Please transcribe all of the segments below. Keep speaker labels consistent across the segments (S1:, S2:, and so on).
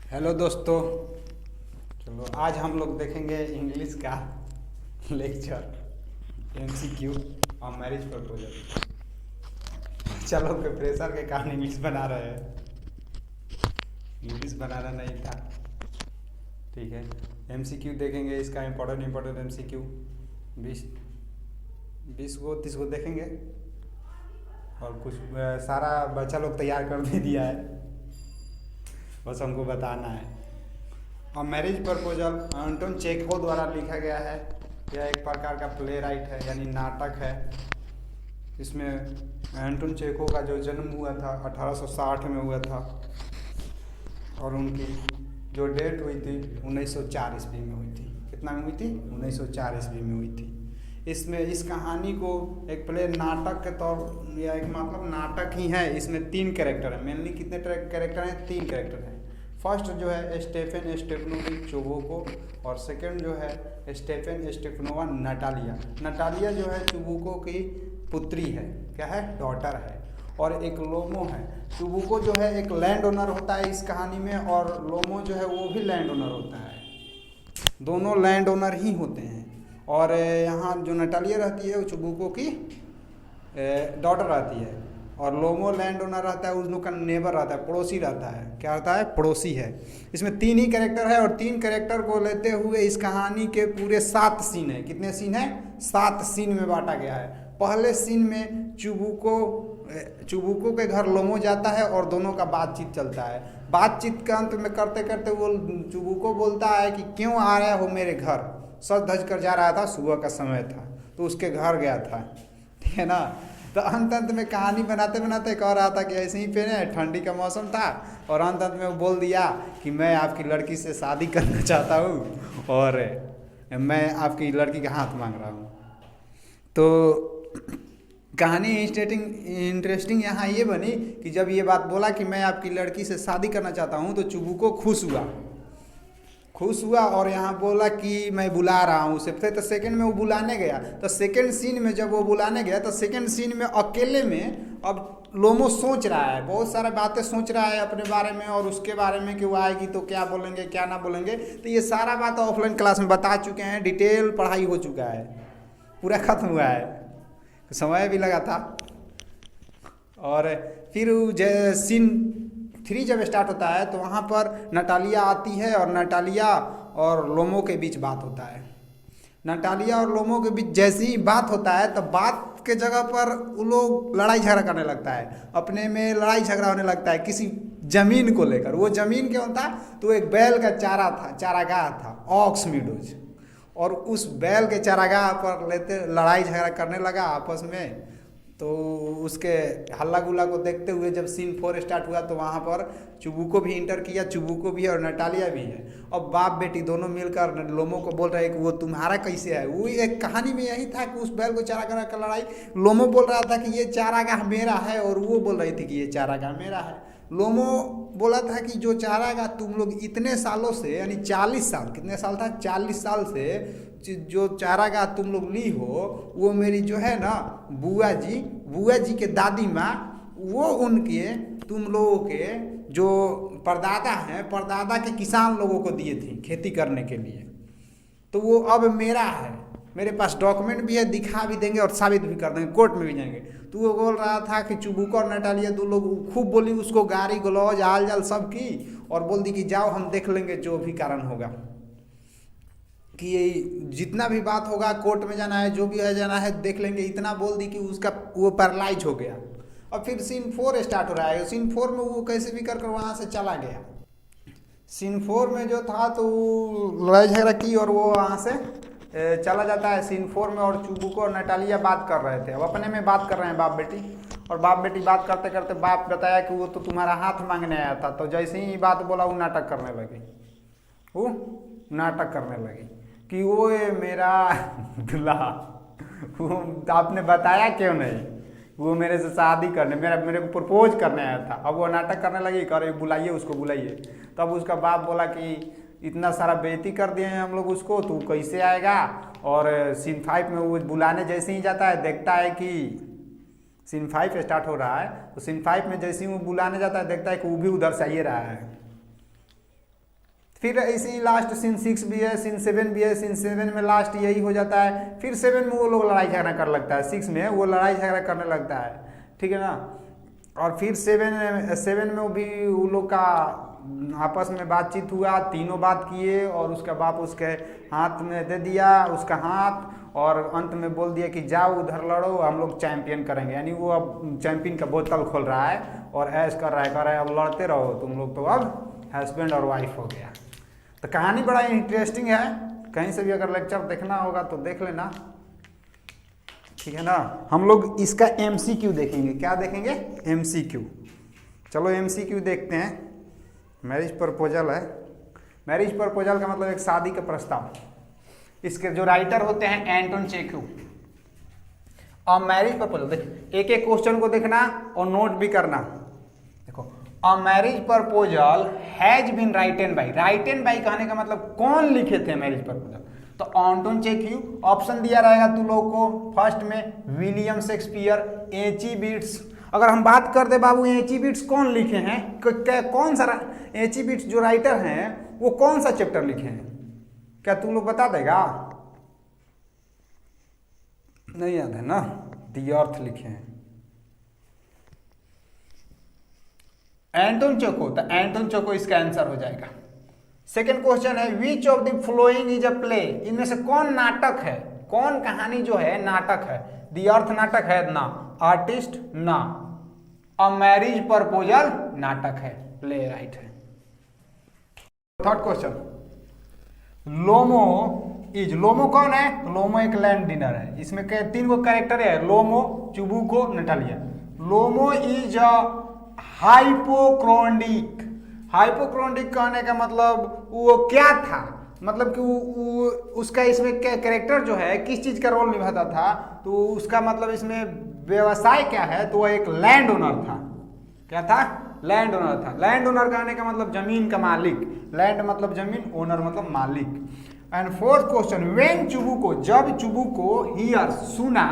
S1: Hello दोस्तों। चलो आज हम लोग देखेंगे इंग्लिश का लेक्चर एमसीक्यू और मैरिज प्रपोजल। चलो के प्रेशर के कारण इंग्लिश बना रहे हैं। इंग्लिश बनाना नहीं था, ठीक है। एमसीक्यू देखेंगे, इसका इम्पोर्टेंट एमसीक्यू 20-20 को 30 को देखेंगे। और कुछ सारा बच्चा लोग तैयार कर दे दिया है, बस हमको बताना है। और मैरिज प्रपोजल एंटोन चेखव द्वारा लिखा गया है। यह एक प्रकार का प्ले राइट है, यानी नाटक है। इसमें एंटोन चेखव का जो जन्म हुआ था 1860 में हुआ था, और उनकी जो डेट हुई थी 1904 ईस्वी में हुई थी। कितना में हुई थी? 1904 ईस्वी में हुई थी। इसमें इस कहानी को एक प्ले नाटक के तौर या एक मतलब नाटक ही है। इसमें 3 कैरेक्टर हैं। मेनली कितने कैरेक्टर हैं? 3 कैरेक्टर हैं। फर्स्ट जो है स्टेफन स्टेफनोविच चुबुको, और सेकंड जो है स्टेफन स्टेफनोवा नटालिया। नटालिया जो है चुबुको की पुत्री है, क्या है? डॉटर है। और एक लोमो है। चुबुको जो है एक लैंड ओनर होता है इस कहानी में, और लोमो जो है वो भी लैंड ओनर होता है। दोनों लैंड ओनर ही होते हैं। और यहाँ जो नटालिया रहती है वो चुबुको की डॉटर रहती है, और लोमो लैंड ओनर रहता है, उन लोग का नेबर रहता है, पड़ोसी रहता है। क्या रहता है? पड़ोसी है। इसमें 3 ही कैरेक्टर है, और 3 कैरेक्टर को लेते हुए इस कहानी के पूरे 7 सीन है। कितने सीन है? 7 सीन में बांटा गया है। पहले सीन में चुबुको के घर लोमो जाता है और दोनों का बातचीत चलता है। बातचीत के अंत में करते करते वो चुबुको बोलता है कि क्यों आ रहे हो मेरे घर? सज धज कर जा रहा था, सुबह का समय था तो उसके घर गया था, ठीक है ना। तो अंत में कहानी बनाते बनाते कह रहा था कि ऐसे ही पहने, ठंडी का मौसम था, और अंत में वो बोल दिया कि मैं आपकी लड़की से शादी करना चाहता हूँ और मैं आपकी लड़की का हाथ मांग रहा हूँ। तो कहानी इंटरेस्टिंग यहाँ ये बनी कि जब ये बात बोला कि मैं आपकी लड़की से शादी करना चाहता हूँ, तो चुबुको खुश हुआ और यहाँ बोला कि मैं बुला रहा हूँ उसे। फिर तो सेकंड में वो बुलाने गया, तो सेकंड सीन में जब वो बुलाने गया तो सेकंड सीन में अकेले में अब लोमो सोच रहा है, बहुत सारे बातें सोच रहा है अपने बारे में और उसके बारे में कि वो आएगी तो क्या बोलेंगे क्या ना बोलेंगे। तो ये सारा बात ऑफलाइन क्लास में बता चुके हैं, डिटेल पढ़ाई हो चुका है, पूरा खत्म हुआ है, समय भी लगा था। और फिर सीन 3 जब स्टार्ट होता है तो वहाँ पर नटालिया आती है, और नटालिया और लोमो के बीच बात होता है। नटालिया और लोमो के बीच जैसे ही बात होता है तो बात के जगह पर वो लोग लड़ाई झगड़ा करने लगता है, अपने में लड़ाई झगड़ा होने लगता है किसी जमीन को लेकर। वो जमीन क्या होता? तो एक बैल का चारागाह था, ऑक्स मीडोज, और उस बैल के चारागाह पर लेते लड़ाई झगड़ा करने लगा आपस में। तो उसके हल्ला गुल्ला को देखते हुए जब सीन 4 स्टार्ट हुआ तो वहाँ पर चुबुको भी इंटर किया, चुबुको भी है और नटालिया भी है। अब बाप बेटी दोनों मिलकर लोमो को बोल रहे हैं कि वो तुम्हारा कैसे है। वो एक कहानी में यही था कि उस बैल को चारागाह का लड़ाई, लोमो बोल रहा था कि ये चारागाह मेरा है, और वो बोल रही थी कि ये चारागाह मेरा है। लोमो बोला था कि जो चारागाह तुम लोग इतने सालों से, यानी 40 साल, कितने साल था? 40 साल से जो चारागाह तुम लोग ली हो, वो मेरी जो है ना बुआ जी के दादी माँ, वो उनके तुम लोगों के जो परदादा हैं, परदादा के किसान लोगों को दिए थे खेती करने के लिए। तो वो अब मेरा है, मेरे पास डॉक्यूमेंट भी है, दिखा भी देंगे और साबित भी कर देंगे, कोर्ट में भी जाएंगे। तो वो बोल रहा था कि चुबुको और नटालिया 2 लोग खूब बोली उसको, गाली गलौज आल जाल सब की, और बोल दी कि जाओ हम देख लेंगे जो भी कारण होगा, कि जितना भी बात होगा कोर्ट में जाना है, जो भी है जाना है देख लेंगे। इतना बोल दी कि उसका वो पैरालाइज हो गया। और फिर सीन 4 स्टार्ट हो रहा है। सीन 4 में वो कैसे भी कर वहाँ से चला गया। सीन 4 में जो था तो लड़ाई झगड़ा की और वो वहाँ से चला जाता है सीन 4 में। और चुबुको और नटालिया बात कर रहे थे, अब अपने में बात कर रहे हैं बाप बेटी। और बाप बेटी बात करते करते बाप बताया कि वो तो तुम्हारा हाथ मांगने आया था। तो जैसे ही बात बोला वो नाटक करने लगी कि वो मेरा दूल्हा, वो आपने बताया क्यों नहीं, वो मेरे से शादी करने, मेरे को प्रपोज करने आया था। अब वो नाटक करने लगी, करे बुलाइए उसको बुलाइए। तब उसका बाप बोला कि इतना सारा बेइज्जती कर दिए हैं हम लोग उसको, तू कैसे आएगा। और सीन 5 में वो बुलाने जैसे ही जाता है, देखता है कि सीन 5 स्टार्ट हो रहा है, तो सीन 5 में जैसे ही वो बुलाने जाता है देखता है कि वो भी उधर से आइए रहा है। फिर इसी लास्ट सीन 6 भी है, सीन 7 भी है, सीन 7 में लास्ट यही हो जाता है। फिर 7 में वो लोग लड़ाई झगड़ा कर लगता है, 6 में वो लड़ाई झगड़ा करने लगता है, ठीक है ना। और फिर 7 में वो भी वो लोग का आपस में बातचीत हुआ, तीनों बात किए और उसका बाप उसके हाथ में दे दिया उसका हाथ, और अंत में बोल दिया कि जाओ उधर लड़ो, हम लोग चैंपियन करेंगे। यानी वो अब चैंपियन का बोतल खोल रहा है और ऐश कर रहा है अब लड़ते रहो तुम लोग, तो अब हस्बैंड और वाइफ हो गया। तो कहानी बड़ा इंटरेस्टिंग है, कहीं से भी अगर लेक्चर देखना होगा तो देख लेना, ठीक है ना। हम लोग इसका MCQ देखेंगे, क्या देखेंगे? MCQ। चलो MCQ देखते हैं। मैरिज प्रपोजल है, मैरिज प्रपोजल का मतलब एक शादी का प्रस्ताव। इसके जो राइटर होते हैं एंटोन चेखव। और मैरिज प्रपोजल देख, एक एक क्वेश्चन को देखना और नोट भी करना। देखो, a marriage proposal has been written by, written by कहने का मतलब कौन लिखे थे मैरिज प्रपोजल? तो एंटोन चेखव। ऑप्शन दिया रहेगा तुम लोग को, फर्स्ट में विलियम शेक्सपियर, एची बिट्स। अगर हम बात कर दे बाबू एची बिट्स कौन लिखे हैं, कौन सा एची बिट्स जो राइटर हैं वो कौन सा चैप्टर लिखे हैं, क्या तुम लोग बता देगा? नहीं याद है ना, दी अर्थ लिखे हैं एंटोन चेखव, तो एंटोन चेखव इसका आंसर हो जाएगा। सेकेंड क्वेश्चन है which of the following is a play, इनमें से कौन नाटक है, कौन कहानी जो है नाटक है? दी अर्थ नाटक है ना, आर्टिस्ट ना, अ मैरिज प्रपोजल नाटक है, प्ले राइट है। थर्ड क्वेश्चन, लोमो इज, लोमो कौन है? तो लोमो एक लैंड डिनर है, इसमें 3 गो कैरेक्टर है, लोमो, चुबुको, नटालिया। लोमो इज अ हाइपोक्रोंडिक, हाइपोक्रोंडिक कहने का मतलब वो क्या था, मतलब कि वो उसका इसमें कैरेक्टर जो है किस चीज का रोल निभाता था, तो उसका मतलब इसमें व्यवसाय क्या है, तो वह एक लैंड ओनर था। क्या था? लैंड ओनर था। लैंड ओनर कहने का मतलब जमीन का मालिक, लैंड मतलब जमीन, ओनर मतलब मालिक। एंड फोर्थ क्वेश्चन, व्हेन चुबुको, जब चुबुको हियर सुना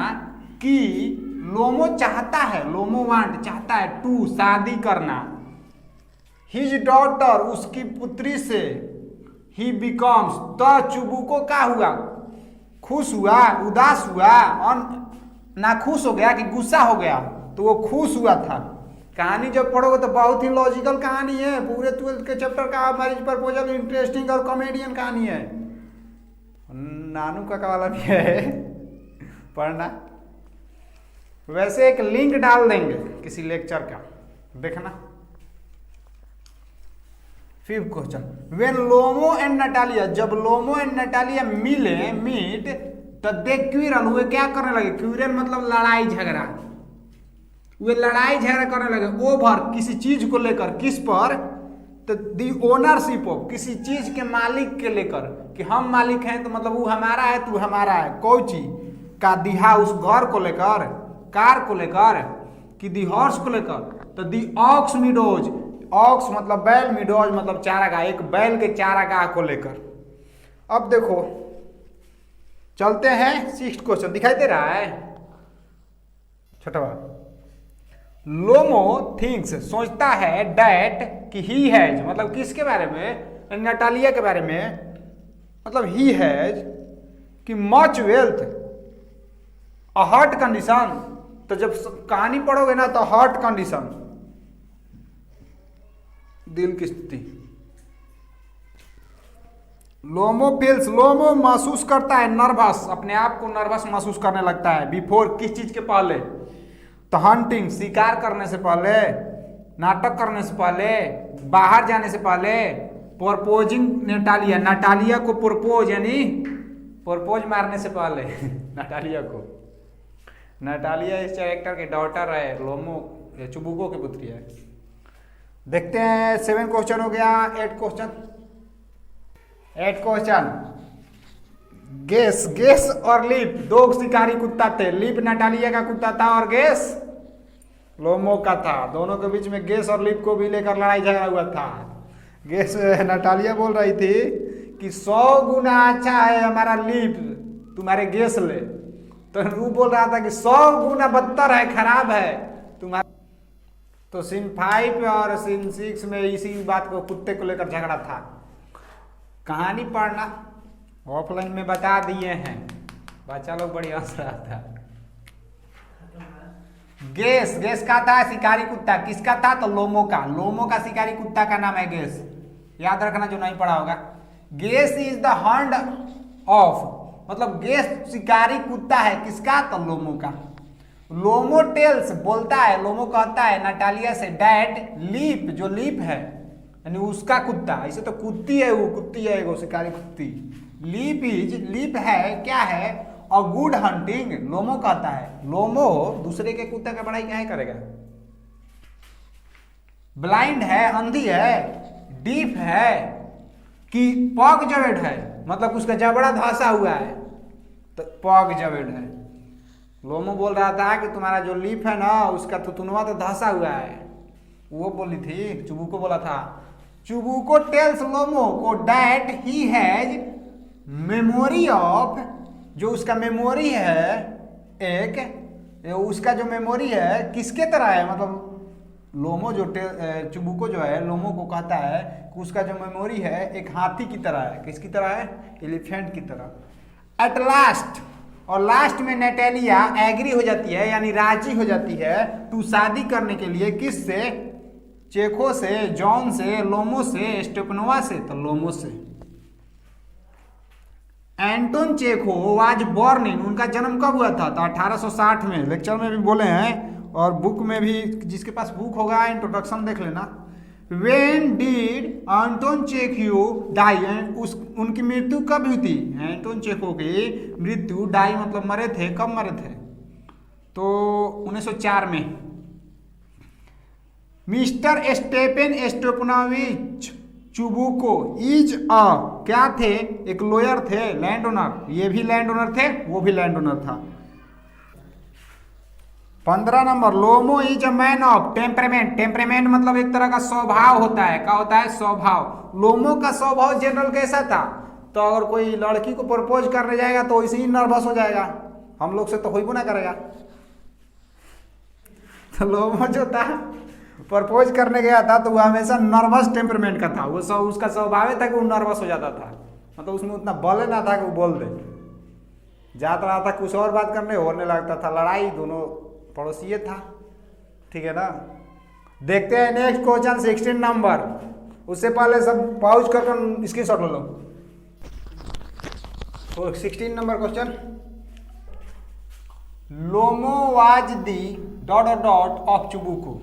S1: कि लोमो चाहता है, लोमो वांट चाहता है टू शादी करना, हिज डॉटर उसकी पुत्री से, ही बिकम्स, तो चुबुको क्या हुआ? खुश हुआ, उदास हुआ, और नाखुश हो गया कि गुस्सा हो गया? तो वो खुश हुआ था। कहानी जब पढ़ोगे तो बहुत ही लॉजिकल कहानी है, पूरे 12th के चैप्टर का मैरिज प्रपोजल इंटरेस्टिंग और कॉमेडियन कहानी है। नानू काका वाला भी है, पढ़ना। वैसे एक लिंक डाल देंगे किसी लेक्चर का, देखना। Fifth question, when Lomov and Natalia, जब लोमो एंड नटालिया मिले, मीट, तो दे क्वीरल, हुए क्या करने लगे? क्वीरल मतलब लड़ाई झगड़ा, वे लड़ाई झगड़ा करने लगे ओवर, किसी चीज को लेकर, किस पर? तो दी ओनरशिप ऑफ, किसी चीज के मालिक के लेकर, कि हम मालिक हैं तो मतलब वो हमारा है, तू हमारा है। कौन चीज का? दी हाउस, घर को लेकर, कार को लेकर, कि दी हॉर्स को लेकर? तो दी ऑक्स मिडोज, ऑक्स मतलब बैल, मिडोज मतलब चारागाह, एक बैल के चारागाह को लेकर। अब देखो चलते हैं सिक्स्थ क्वेश्चन, दिखाई दे रहा है छोटा बात। लोमो थिंक्स, सोचता है, डैट कि ही हैज, मतलब किसके बारे में? नटालिया के बारे में, मतलब ही हैज कि much wealth, a heart condition. तो जब कहानी पढ़ोगे ना तो हार्ट कंडीशन, दिल की स्थिति। लोमो फील्स, लोमो महसूस करता है, नर्वस, अपने आप को नर्वस महसूस करने लगता है, बिफोर, किस चीज के पहले? तो हंटिंग, शिकार करने से पहले, नाटक करने से पहले, बाहर जाने से पहले, प्रपोजिंग नटालिया, नटालिया को प्रपोज यानी प्रपोज मारने से पहले नटालिया को। नटालिया इस कैरेक्टर की डॉटर है, लोमो चुबुको की पुत्री है। देखते हैं 7 क्वेश्चन हो गया। 8 क्वेश्चन, गेस, गेस और लीप, 2 शिकारी कुत्ता थे, लीप नटालिया का कुत्ता था और गेस लोमो का था। दोनों के बीच में गेस और लीप को भी लेकर लड़ाई झगड़ा हुआ था। गेस नटालिया बोल रही थी कि 100 गुना अच्छा है हमारा लीप, तुम्हारे गेस ले। तो वो बोल रहा था कि 100 गुना बदतर है, खराब है तुम्हारा। तो सीन 5 और सीन 6 में इसी बात को, कुत्ते को लेकर झगड़ा था। कहानी पढ़ना ऑफलाइन में बता दिए हैं, बच्चा लोग बड़ी हंस रहा था। गेस, गेस का था शिकारी कुत्ता, किसका था? तो लोमो का। लोमो का शिकारी कुत्ता का नाम है गेस, याद रखना जो नहीं पढ़ा होगा। गेस इज द हंड ऑफ, मतलब गेस शिकारी कुत्ता है, किसका? तो लोमो का। लोमो टेल्स बोलता है, लोमो कहता है नटालिया से डैट लीप, जो लीप है यानी उसका कुत्ता, ऐसे तो कुत्ती है वो, कुत्ती है वो शिकारी कुत्ती। लीप इज, लीप है क्या है? अ गुड हंटिंग, लोमो कहता है। लोमो दूसरे के कुत्ते का बड़ाई क्या है करेगा? ब्लाइंड है, अंधी है, डीफ है कि पग जवेड है, मतलब उसका जबड़ा धंसा हुआ है तो पग जवेड है। लोमो बोल रहा था कि तुम्हारा जो लीफ है ना उसका थुथुनवा तो धंसा हुआ है, वो बोली थी, चुबुको बोला था। चुबुको टेल्स लोमो को that he has memory of, जो उसका मेमोरी है एक, उसका जो मेमोरी है किसके तरह है, मतलब लोमो जो चुबुको जो है लोमो को कहता है कि उसका जो मेमोरी है एक हाथी की तरह है। किसकी तरह है? एलिफेंट की तरह। एट लास्ट, और लास्ट में नेटेलिया एग्री हो जाती है यानी राजी हो जाती है तू शादी करने के लिए, किससे? चेखो से, जॉन से, लोमो से, स्टेपनोवा से, तो लोमो से। एंटोन चेखो वाज बॉर्न इन, उनका जन्म कब हुआ था? तो 1860 में, लेक्चर में भी बोले हैं और बुक में भी, जिसके पास बुक होगा इंट्रोडक्शन देख लेना। When did एंटोन चेखो डाई, उनकी मृत्यु कब हुई थी? एंटोन चेखो की मृत्यु, डाई मतलब मरे थे, कब मरे थे? तो 1904 में। Mr Stefan Stepanovich Chubukov is a, क्या थे? एक लॉयर थे, लैंड ओनर, ये भी लैंड ओनर थे, वो भी लैंड ओनर था। 15 number, Lomov is a man of temperament. Temperament मतलब एक तरह का स्वभाव होता है, क्या होता है? स्वभाव। लोमो का स्वभाव जनरल कैसा था? तो अगर कोई लड़की को प्रपोज करने जाएगा तो वैसे ही नर्वस हो जाएगा, हम लोग से तो होइबो ना करेगा। तो लोमो जो था प्रपोज करने गया था तो वो हमेशा नर्वस टेम्परामेंट का था, वो उसका स्वभाव था कि वो नर्वस हो जाता था, मतलब उसमें उतना बल ना था कि वो बोल दे, जाता रहा था कुछ और बात करने, होने लगता था लड़ाई, दोनों पड़ोसी था। ठीक है ना? देखते हैं नेक्स्ट क्वेश्चन 16 नंबर। उससे पहले सब पाउज कर स्क्रीनशॉट ले लो। तो 16 number question, Lomov was the dot dot dot of Chubukov.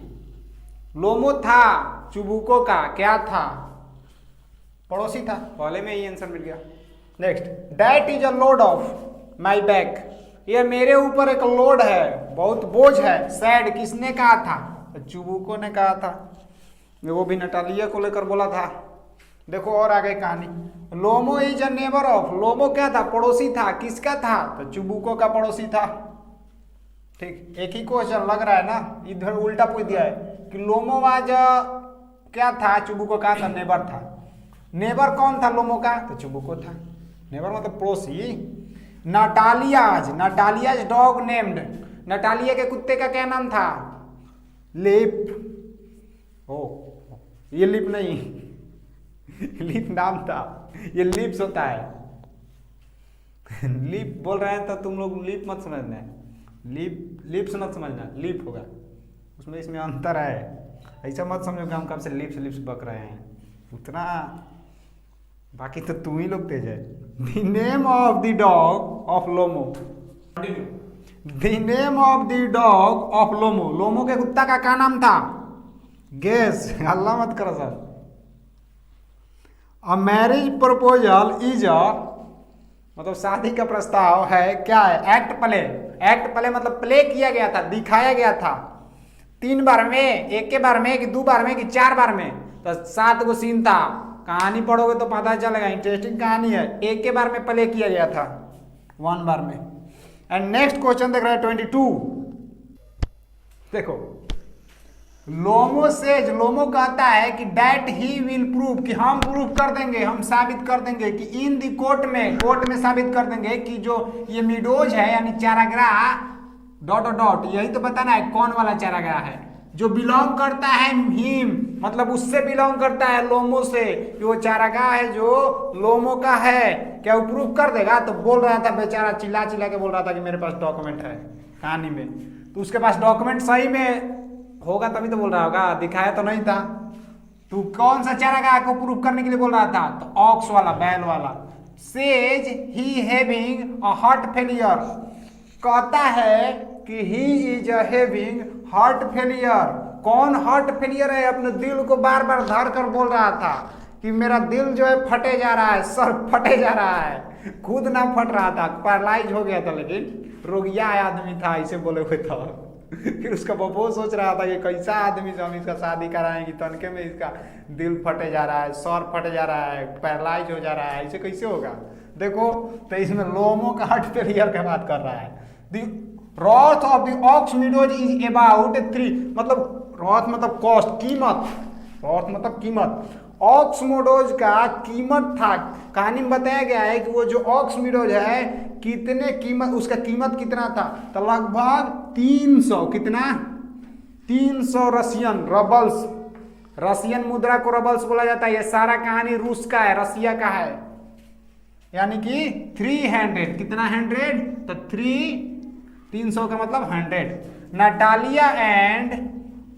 S1: Lomov था चुबुको का क्या था? पड़ोसी था, पहले में ही आंसर मिल गया। Next, that is a load of my back, ये मेरे ऊपर एक लोड है, बहुत बोझ है। सैड किसने कहा था? चुबुको ने कहा था, वो भी नटालिया को लेकर बोला था। देखो और आगे कहानी, लोमो इज अ नेबर ऑफ, लोमो क्या था? पड़ोसी था, किसका था? तो चुबुको का पड़ोसी था। ठीक, एक ही क्वेश्चन लग रहा है ना, इधर उल्टा पूछ दिया है कि लोमो वाज क्या था? चुबुको का था, नेबर था। नेबर कौन था लोमो का? तो चुबुको था। नेबर मतलब पड़ोसी। नटालियाज, नटालियाज डॉग नेम्ड, नटालिया के कुत्ते का क्या नाम था? लिप। ओ, ये लिप नहीं लिप नाम था, ये लिप्स होता है। लिप बोल रहे हैं तो तुम लोग लिप मत समझना, लिप लिप्स मत समझना, लिप होगा उसमें, इसमें अंतर है। ऐसा मत समझो कि हम कब से लिप्स लिप्स बक रहे हैं, उतना बाकी तो तुम ही लोग तेज है। The name of the dog of Lomov, the name of the dog of Lomov, Lomov के कुत्ता का क्या नाम था? गेस, हल्ला मत करो sir. A marriage proposal is a, मतलब शादी का प्रस्ताव है, क्या है? Act play. एक्ट प्ले मतलब प्ले किया गया था, दिखाया गया था। 3 बार में, एक के बार में, कि 2 बार में, कि 4 बार में? तो 7 गो सीन था। कहानी पढ़ोगे तो पता चलेगा, इंटरेस्टिंग कहानी है। एक के बार में प्ले किया गया था, 1 बार में। एंड नेक्स्ट क्वेश्चन देख रहे हैं 22। देखो, लोमो सेज, लोमो कहता है कि डैट ही विल प्रूव, कि हम प्रूव कर देंगे, हम साबित कर देंगे कि इन दी कोर्ट में, कोर्ट में साबित कर देंगे कि जो ये मिडोज है यानी चारागाह डॉट डॉट, यही तो बताना है कौन वाला चारागाह है। जो बिलोंग करता है हिम, मतलब उससे बिलोंग करता है, लोमो से, कि वो चारागाह है जो लोमो का है। क्या वो प्रूफ कर देगा? तो बोल रहा था बेचारा, चिल्ला चिल्ला के बोल रहा था कि मेरे पास डॉक्यूमेंट है कहानी में। तो उसके पास डॉक्यूमेंट सही में होगा तभी तो बोल रहा होगा, दिखाया तो नहीं था। तू कौन सा चारागाह को प्रूफ करने के लिए बोल रहा था? तो ऑक्स वाला, बैल वाला। Says he having a heart failure, कहता है कि he is having heart failure. कौन हार्ट फेलियर है? अपने दिल को बार बार धर कर बोल रहा था कि मेरा दिल जो है फटे जा रहा है, सर फटे जा रहा है। खुद ना फट रहा था, पैरालाइज हो गया था, लेकिन रोगिया आदमी था, इसे बोले हुए था। फिर उसका बबो सोच रहा था कि कैसा आदमी से हम इसका शादी कराएंगे, तनके में इसका दिल फटे जा रहा है, सर फटे जा रहा है, पैरालाइज हो जा रहा है, इसे कैसे होगा? देखो तो इसमें लोमो का हार्ट फेलियर की बात कर रहा है। Worth of the Ox Meadows is about 3, मतलब रॉथ मतलब कॉस्ट, कीमत, रॉथ मतलब कीमत। ऑक्स मोडोज का कीमत था, कहानी में बताया गया है कि वो जो ऑक्स मीडोज है कितने कीमत, उसका कीमत कितना था? तो लगभग 300, कितना? 300 रशियन रबल्स, रशियन मुद्रा को रबल्स बोला जाता है। ये सारा कहानी रूस का है, रसिया का है, यानी कि 300, कितना 100? तो 300 का मतलब 100। Natalia and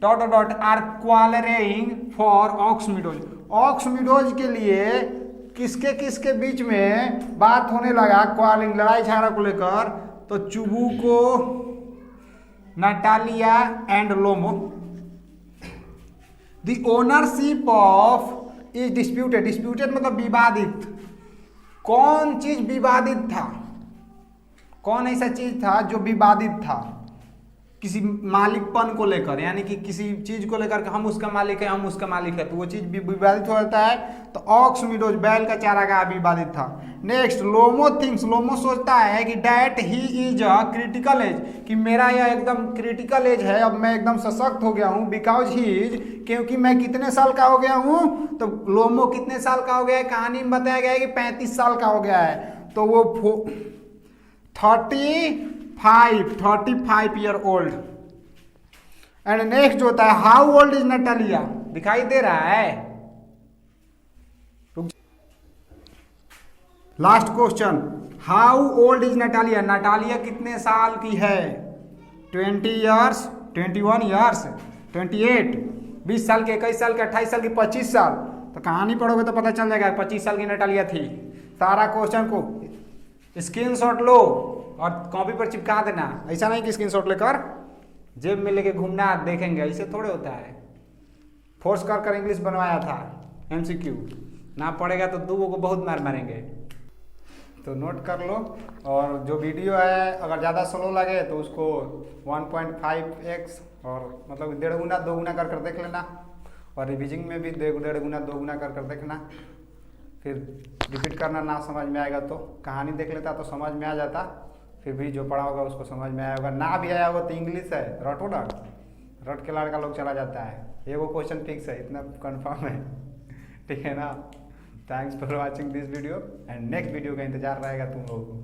S1: dot dot are quarrelling for Ox Meadows. Ox Meadows के लिए किसके किसके बीच में बात होने लगा, क्वालिंग, लड़ाई झगड़ा को लेकर? तो Chubukov, Natalia and Lomov. The ownership of is disputed, disputed मतलब विवादित। कौन चीज विवादित था? कौन ऐसा चीज था जो विवादित था किसी मालिकपन को लेकर, यानी कि किसी चीज को लेकर हम उसका मालिक है, हम उसका मालिक है, तो वो चीज भी विवादित हो जाता है। तो ऑक्स मीडोज, बैल का चारागाह विवादित था। नेक्स्ट, लोमो थिंक्स, लोमो सोचता है कि that he is a critical age, कि मेरा यह एकदम क्रिटिकल एज है, अब मैं एकदम सशक्त हो गया हूँ। बिकॉज ही इज, क्योंकि मैं कितने साल का हो गया हूँ? तो लोमो कितने साल का हो गया है? कहानी में बताया गया है कि 35 साल का हो गया है। तो वो 35 ईयर ओल्ड। एंड नेक्स्ट जो होता है, हाउ ओल्ड इज नटालिया, दिखाई दे रहा है? Last question, how old is Natalia, Natalia कितने साल की है? 20 ईयर्स, 21 ईयर्स, 28, 20 साल के, 21 साल के, 28 साल की, 25 साल। तो कहानी पढ़ोगे तो पता चल जाएगा 25 साल की नटालिया थी। सारा क्वेश्चन को स्क्रीनशॉट लो और कॉपी पर चिपका देना। ऐसा नहीं कि स्क्रीनशॉट लेकर जेब में लेके घूमना, देखेंगे, ऐसे थोड़े होता है। फोर्स कर कर इंग्लिश बनवाया था, MCQ ना पड़ेगा तो दूगों को बहुत मार मारेंगे। तो नोट कर लो। और जो वीडियो है अगर ज़्यादा स्लो लगे तो उसको 1.5x और मतलब 1.5 गुना 2 गुना कर देख लेना। और रिविजन में भी 1.5 गुना 2 गुना कर देखना। फिर रिपीट करना, ना समझ में आएगा तो कहानी देख लेता तो समझ में आ जाता। फिर भी जो पढ़ा होगा उसको समझ में आया होगा, ना भी आया होगा तो इंग्लिश है, रटो ना, रट के लड़का लोग चला जाता है। एगो क्वेश्चन फिक्स है, इतना कंफर्म है, ठीक है ना। Thanks for watching this video and next video का इंतजार रहेगा तुम लोगों को।